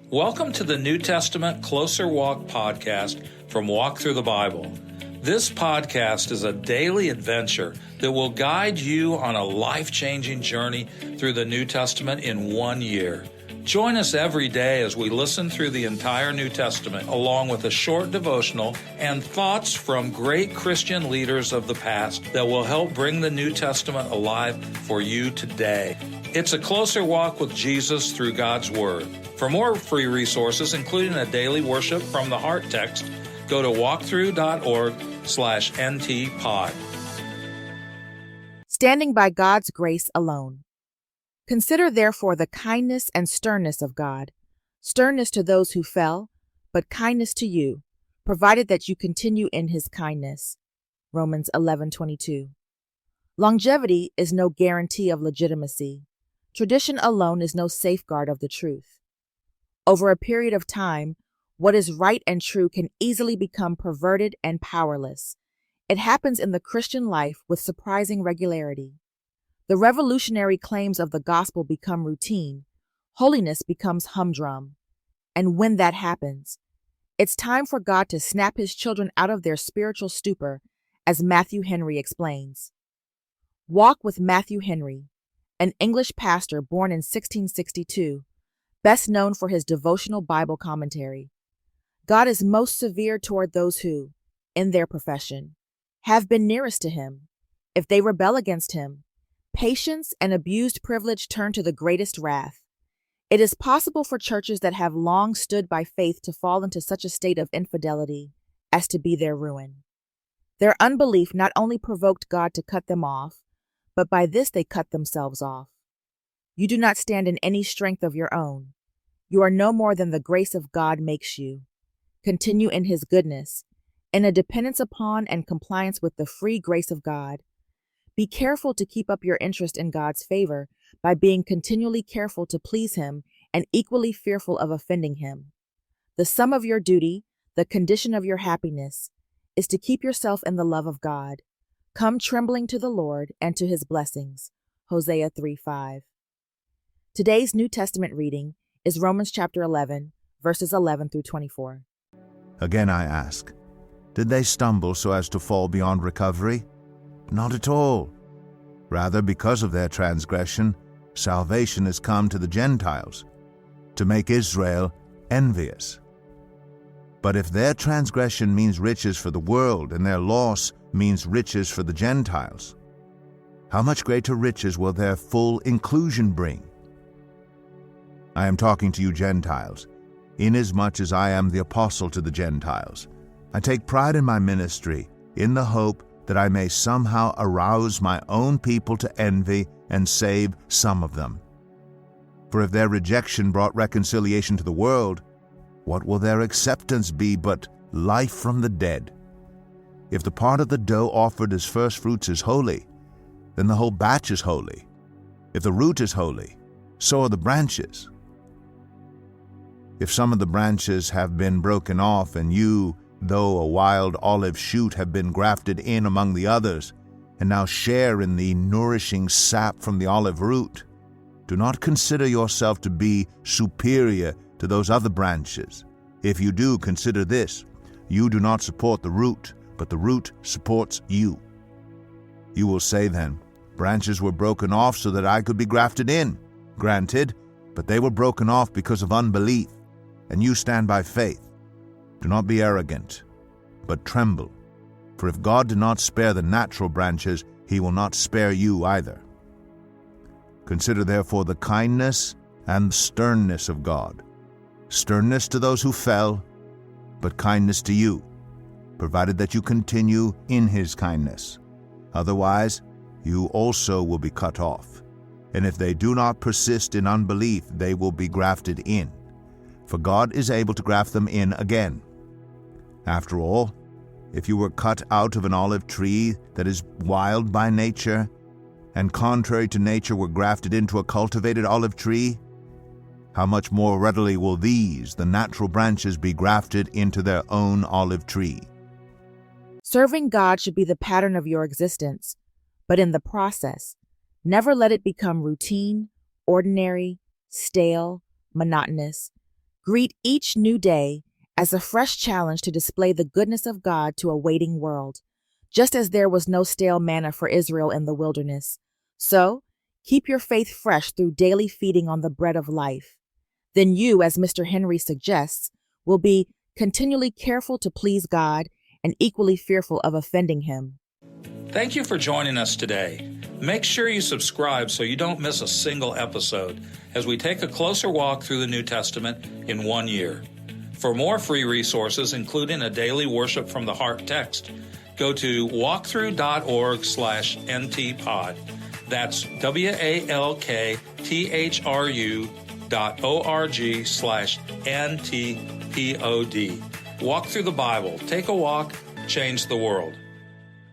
Welcome to the New Testament Closer Walk podcast from Walk Thru the Bible. This podcast is a daily adventure that will guide you on a life-changing journey through the New Testament in 1 year. Join us every day as we listen through the entire New Testament, along with a short devotional and thoughts from great Christian leaders of the past that will help bring the New Testament alive for you today. It's a closer walk with Jesus through God's Word. For more free resources, including a daily worship from the Heart text, go to walkthru.org/ntpod. Standing by God's grace alone. Consider therefore the kindness and sternness of God, sternness to those who fell, but kindness to you, provided that you continue in his kindness. Romans 11:22. Longevity is no guarantee of legitimacy. Tradition alone is no safeguard of the truth. Over a period of time, what is right and true can easily become perverted and powerless. It happens in the Christian life with surprising regularity. The revolutionary claims of the gospel become routine. Holiness becomes humdrum. And when that happens, it's time for God to snap his children out of their spiritual stupor, as Matthew Henry explains. Walk with Matthew Henry, an English pastor born in 1662, best known for his devotional Bible commentary. God is most severe toward those who, in their profession, have been nearest to him. If they rebel against him, patience and abused privilege turn to the greatest wrath. It is possible for churches that have long stood by faith to fall into such a state of infidelity as to be their ruin. Their unbelief not only provoked God to cut them off, but by this they cut themselves off. You do not stand in any strength of your own. You are no more than the grace of God makes you. Continue in his goodness, in a dependence upon and compliance with the free grace of God. Be careful to keep up your interest in God's favor by being continually careful to please him and equally fearful of offending him. The sum of your duty, the condition of your happiness, is to keep yourself in the love of God. Come trembling to the Lord and to his blessings. Hosea 3:5. Today's New Testament reading is Romans chapter 11, verses 11 through 24. Again I ask, did they stumble so as to fall beyond recovery? Not at all. Rather, because of their transgression, salvation has come to the Gentiles, to make Israel envious. But if their transgression means riches for the world, and their loss means riches for the Gentiles, how much greater riches will their full inclusion bring? I am talking to you Gentiles, inasmuch as I am the apostle to the Gentiles. I take pride in my ministry, in the hope that I may somehow arouse my own people to envy and save some of them. For if their rejection brought reconciliation to the world, what will their acceptance be but life from the dead? If the part of the dough offered as first fruits is holy, then the whole batch is holy. If the root is holy, so are the branches. If some of the branches have been broken off, and you, though a wild olive shoot, have been grafted in among the others, and now share in the nourishing sap from the olive root, do not consider yourself to be superior to those other branches. If you do, consider this: you do not support the root, but the root supports you. You will say then, branches were broken off so that I could be grafted in. Granted, but they were broken off because of unbelief, and you stand by faith. Do not be arrogant, but tremble. For if God did not spare the natural branches, he will not spare you either. Consider therefore the kindness and sternness of God. Sternness to those who fell, but kindness to you, provided that you continue in his kindness. Otherwise, you also will be cut off. And if they do not persist in unbelief, they will be grafted in. For God is able to graft them in again. After all, if you were cut out of an olive tree that is wild by nature, and contrary to nature were grafted into a cultivated olive tree, how much more readily will these, the natural branches, be grafted into their own olive tree? Serving God should be the pattern of your existence, but in the process, never let it become routine, ordinary, stale, monotonous. Greet each new day as a fresh challenge to display the goodness of God to a waiting world. Just as there was no stale manna for Israel in the wilderness, so keep your faith fresh through daily feeding on the bread of life. Then you, as Mr. Henry suggests, will be continually careful to please God and equally fearful of offending Him. Thank you for joining us today. Make sure you subscribe so you don't miss a single episode as we take a closer walk through the New Testament in 1 year. For more free resources, including a daily worship from the heart text, go to walkthru.org/ntpod. That's walktru.org/ntpod. Walk through the Bible. Take a walk, change the world.